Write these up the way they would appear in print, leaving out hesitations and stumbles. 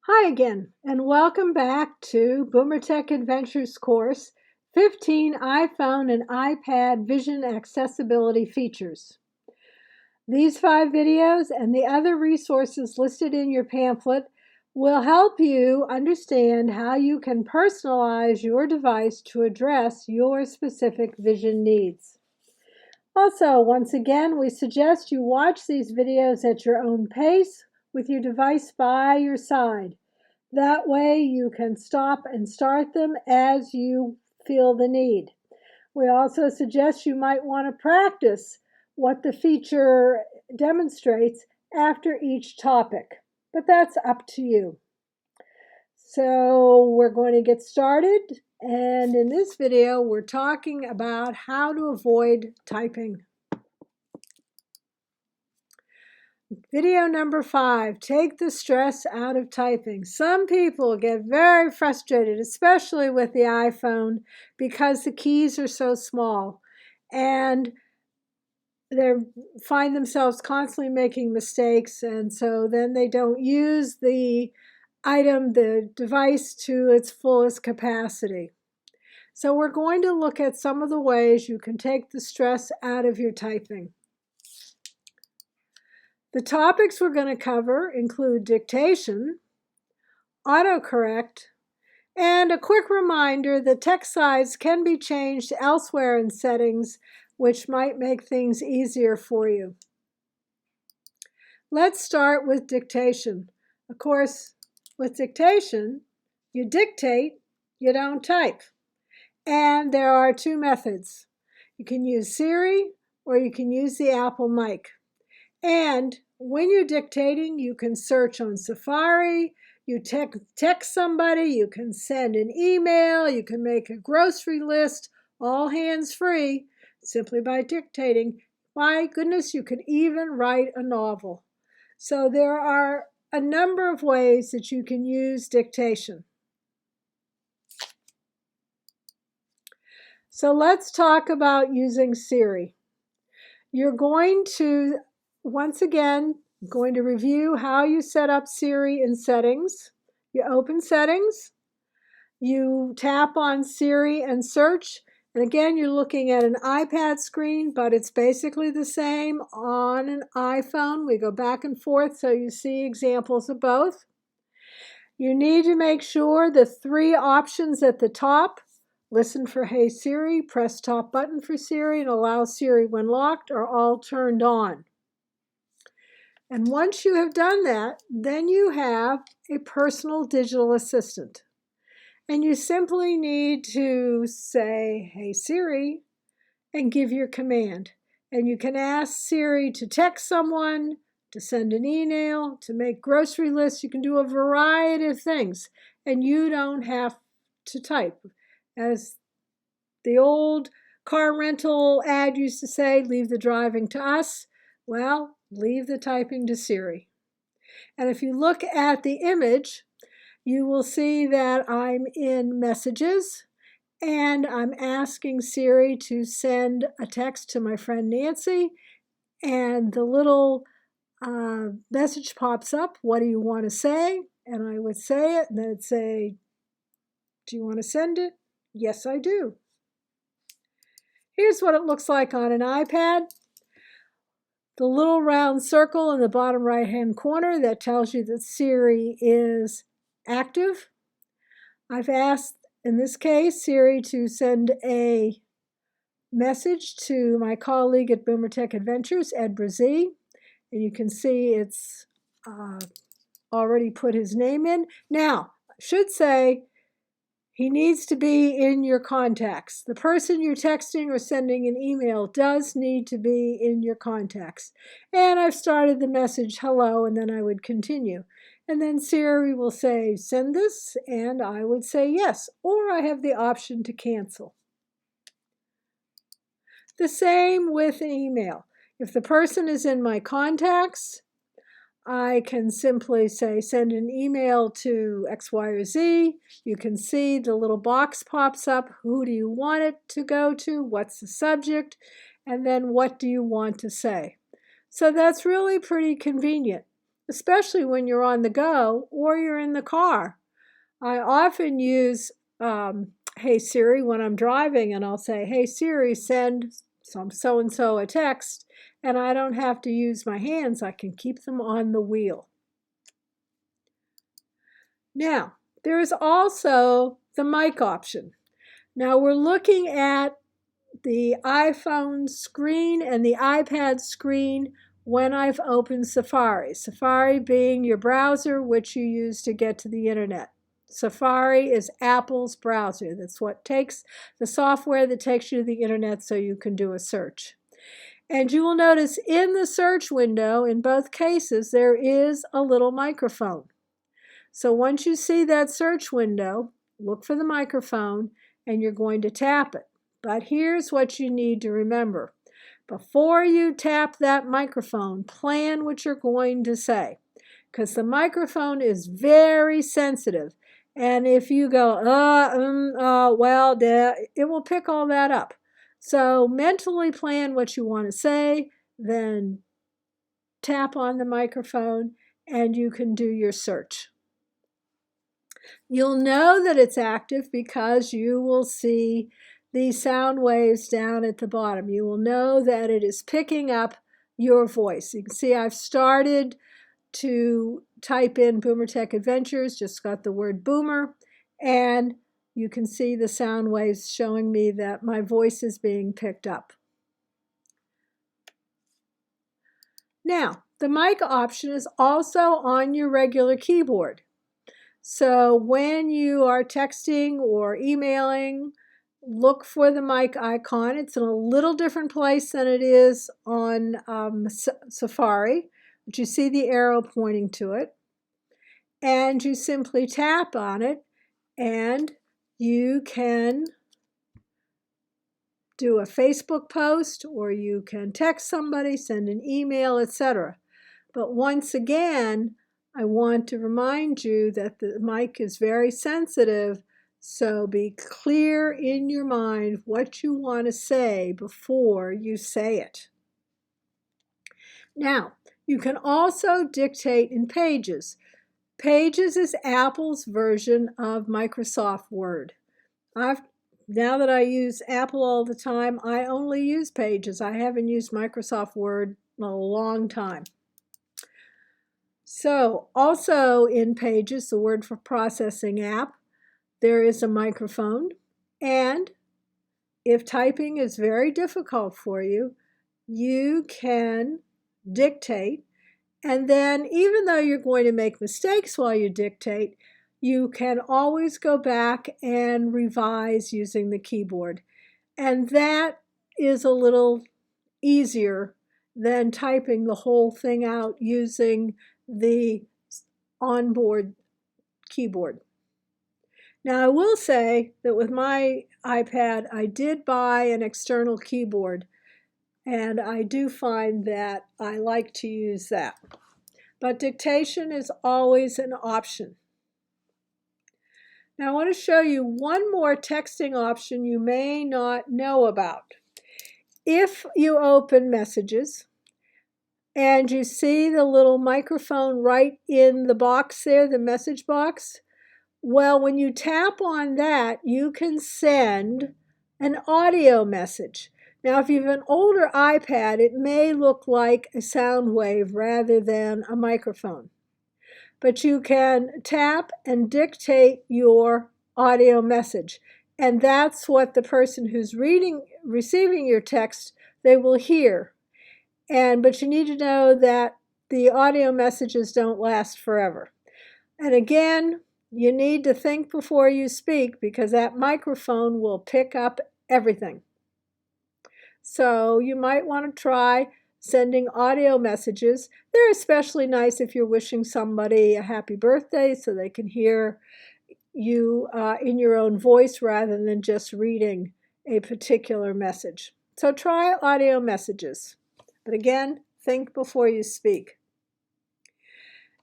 Hi again, and welcome back to BoomerTECH Adventures course, 15 iPhone and iPad Vision Accessibility Features. These 5 videos and the other resources listed in your pamphlet will help you understand how you can personalize your device to address your specific vision needs. Also, once again, we suggest you watch these videos at your own pace with your device by your side. That way you can stop and start them as you feel the need. We also suggest you might want to practice what the feature demonstrates after each topic, but that's up to you. So we're going to get started, and in this video we're talking about how to avoid typing. Video number 5, take the stress out of typing. Some people get very frustrated, especially with the iPhone, because the keys are so small and they find themselves constantly making mistakes, and so then they don't use the device to its fullest capacity. So we're going to look at some of the ways you can take the stress out of your typing. The topics we're going to cover include dictation, autocorrect, and a quick reminder that text size can be changed elsewhere in settings, which might make things easier for you. Let's start with dictation. Of course, with dictation, you dictate, you don't type. And there are 2 methods. You can use Siri or you can use the Apple mic. And when you're dictating, you can search on Safari, you text somebody, you can send an email, you can make a grocery list, all hands-free, simply by dictating. My goodness, you could even write a novel. So there are a number of ways that you can use dictation. So let's talk about using Siri. You're going to once again, I'm going to review how you set up Siri in settings. You open settings, you tap on Siri and search, and again you're looking at an iPad screen, but it's basically the same on an iPhone. We go back and forth so you see examples of both. You need to make sure the 3 options at the top, listen for Hey Siri, press top button for Siri, and allow Siri when locked, are all turned on. And once you have done that, then you have a personal digital assistant. And you simply need to say, Hey Siri, and give your command. And you can ask Siri to text someone, to send an email, to make grocery lists. You can do a variety of things. And you don't have to type. As the old car rental ad used to say, leave the driving to us. Well, leave the typing to Siri. And if you look at the image, you will see that I'm in Messages, and I'm asking Siri to send a text to my friend Nancy, and the little message pops up, what do you want to say? And I would say it, and then it'd say, do you want to send it? Yes, I do. Here's what it looks like on an iPad. The little round circle in the bottom right-hand corner that tells you that Siri is active. I've asked, in this case, Siri to send a message to my colleague at BoomerTECH Adventures, Ed Brazee, and you can see it's already put his name in. Now, I should say he needs to be in your contacts. The person you're texting or sending an email does need to be in your contacts. And I've started the message, hello, and then I would continue. And then Siri will say, send this, and I would say yes, or I have the option to cancel. The same with an email. If the person is in my contacts, I can simply say, send an email to X, Y, or Z. You can see the little box pops up. Who do you want it to go to? What's the subject? And then what do you want to say? So that's really pretty convenient. especially when you're on the go or you're in the car. I often use Hey Siri when I'm driving, and I'll say, Hey Siri, send some so-and-so a text, and I don't have to use my hands. I can keep them on the wheel. Now, there is also the mic option. Now we're looking at the iPhone screen and the iPad screen when I've opened Safari. Safari being your browser, which you use to get to the internet. Safari is Apple's browser. That's what takes the software that takes you to the internet so you can do a search. And you will notice in the search window, in both cases, there is a little microphone. So once you see that search window, look for the microphone and you're going to tap it. But here's what you need to remember. Before you tap that microphone, plan what you're going to say, because the microphone is very sensitive. And if you go, well, it will pick all that up. So mentally plan what you want to say, then tap on the microphone, and you can do your search. You'll know that it's active because you will see the sound waves down at the bottom. You will know that it is picking up your voice. You can see I've started to type in BoomerTECH Adventures, just got the word boomer, and you can see the sound waves showing me that my voice is being picked up. Now, the mic option is also on your regular keyboard. So when you are texting or emailing, look for the mic icon. It's in a little different place than it is on Safari, but you see the arrow pointing to it. And you simply tap on it, and you can do a Facebook post, or you can text somebody, send an email, etc. But once again, I want to remind you that the mic is very sensitive, so be clear in your mind what you want to say before you say it. Now, you can also dictate in Pages. Pages is Apple's version of Microsoft Word. Now that I use Apple all the time, I only use Pages. I haven't used Microsoft Word in a long time. So also in Pages, the word for processing app, there is a microphone. And if typing is very difficult for you, you can dictate. And then even though you're going to make mistakes while you dictate, you can always go back and revise using the keyboard. And that is a little easier than typing the whole thing out using the onboard keyboard. Now I will say that with my iPad, I did buy an external keyboard, and I do find that I like to use that. But dictation is always an option. Now I want to show you one more texting option you may not know about. If you open Messages and you see the little microphone right in the box there, the message box, well, when you tap on that, you can send an audio message. Now, if you have an older iPad, it may look like a sound wave rather than a microphone. But you can tap and dictate your audio message. And that's what the person who's receiving your text, they will hear. But you need to know that the audio messages don't last forever. And again, you need to think before you speak, because that microphone will pick up everything. So you might want to try sending audio messages. They're especially nice if you're wishing somebody a happy birthday so they can hear you in your own voice rather than just reading a particular message. So try audio messages. But again, think before you speak.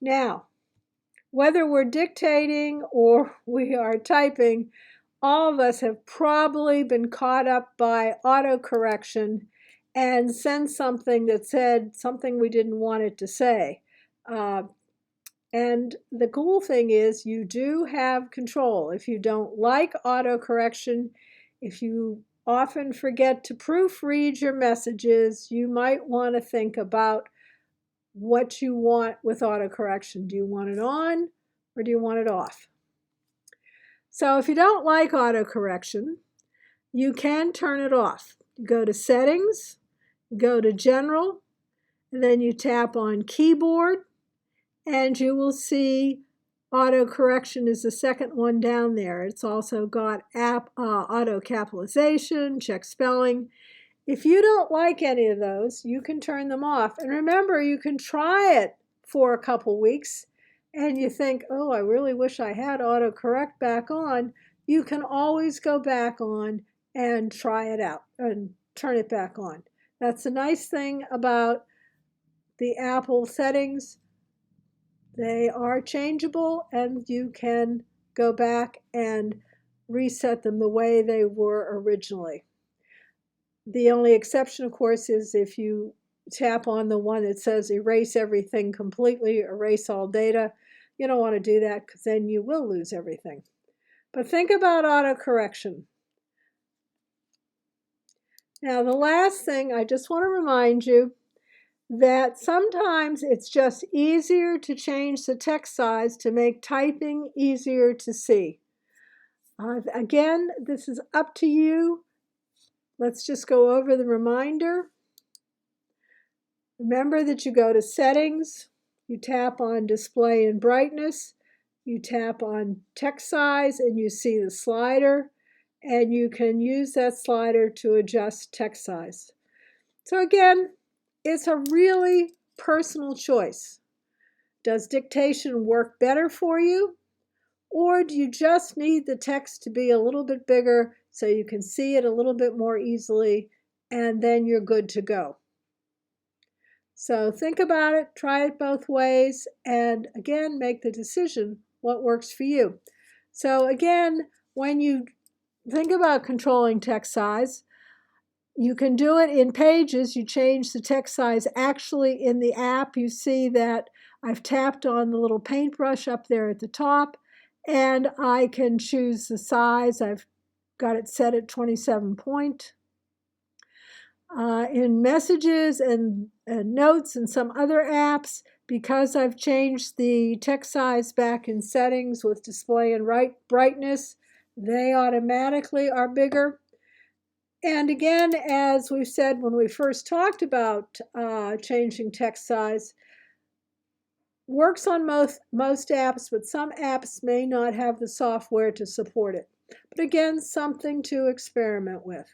Now, whether we're dictating or we are typing, all of us have probably been caught up by autocorrection and sent something that said something we didn't want it to say. And the cool thing is you do have control. If you don't like autocorrection, if you often forget to proofread your messages, you might want to think about what you want with autocorrection. Do you want it on or do you want it off? So if you don't like autocorrection, you can turn it off. You go to Settings, go to General, and then you tap on Keyboard, and you will see auto correction is the second one down there. It's also got auto capitalization, check spelling. If you don't like any of those, you can turn them off. And remember, you can try it for a couple weeks and you think, oh, I really wish I had autocorrect back on. You can always go back on and try it out and turn it back on. That's the nice thing about the Apple settings. They are changeable and you can go back and reset them the way they were originally. The only exception, of course, is if you tap on the one that says erase everything completely, erase all data. You don't want to do that because then you will lose everything. But think about autocorrection. Now, the last thing, I just want to remind you that sometimes it's just easier to change the text size to make typing easier to see. Again, this is up to you. Let's just go over the reminder. Remember that you go to Settings, you tap on Display and Brightness, you tap on Text Size, and you see the slider, and you can use that slider to adjust text size. So again, it's a really personal choice. Does dictation work better for you? Or do you just need the text to be a little bit bigger so you can see it a little bit more easily, and then you're good to go? So think about it, try it both ways, and again, make the decision what works for you. So again, when you think about controlling text size, you can do it in Pages. You change the text size. Actually, in the app, you see that I've tapped on the little paintbrush up there at the top, and I can choose the size. I've got it set at 27 point. In Messages and Notes and some other apps, because I've changed the text size back in Settings with Display and Brightness, they automatically are bigger. And again, as we've said when we first talked about changing text size, works on most apps, but some apps may not have the software to support it. But again, something to experiment with.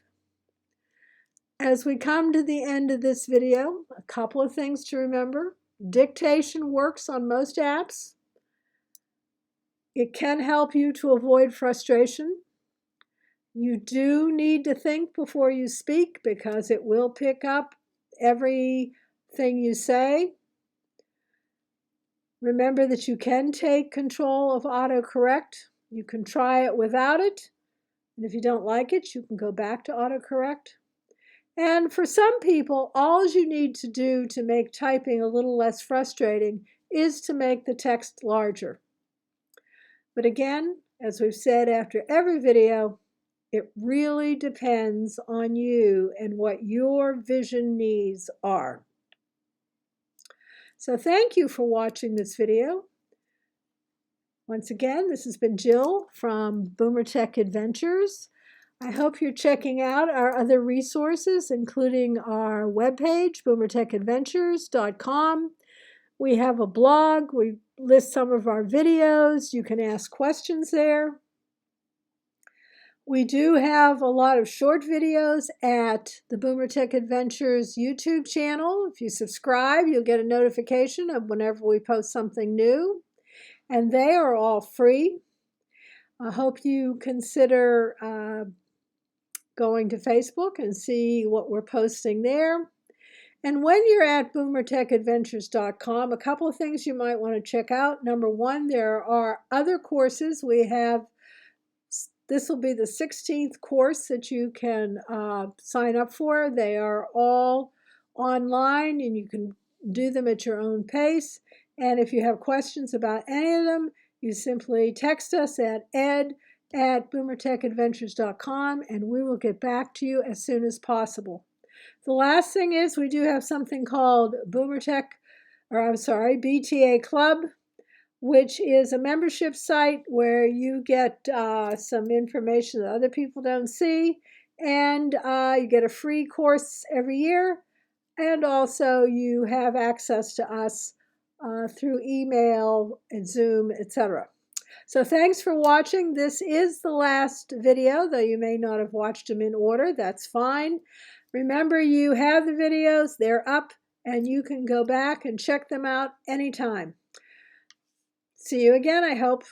As we come to the end of this video, a couple of things to remember. Dictation works on most apps. It can help you to avoid frustration. You do need to think before you speak because it will pick up everything you say. Remember that you can take control of autocorrect. You can try it without it. And if you don't like it, you can go back to autocorrect. And for some people, all you need to do to make typing a little less frustrating is to make the text larger. But again, as we've said after every video, it really depends on you and what your vision needs are. So thank you for watching this video. Once again, this has been Jill from BoomerTECH Adventures. I hope you're checking out our other resources, including our webpage, BoomerTECHadventures.com. We have a blog. We list some of our videos. You can ask questions there. We do have a lot of short videos at the BoomerTECH Adventures YouTube channel. If you subscribe, you'll get a notification of whenever we post something new. And they are all free. I hope you consider going to Facebook and see what we're posting there. And when you're at BoomerTECHadventures.com, a couple of things you might want to check out. Number one, there are other courses. We have, this will be the 16th course that you can sign up for. They are all online and you can do them at your own pace. And if you have questions about any of them, you simply text us at ed@boomertechadventures.com and we will get back to you as soon as possible. The last thing is we do have something called BTA Club, which is a membership site where you get some information that other people don't see, and you get a free course every year, and also you have access to us through email and Zoom, etc. So thanks for watching. This is the last video, though you may not have watched them in order. That's fine. Remember, you have the videos. They're up, and you can go back and check them out anytime. See you again, I hope.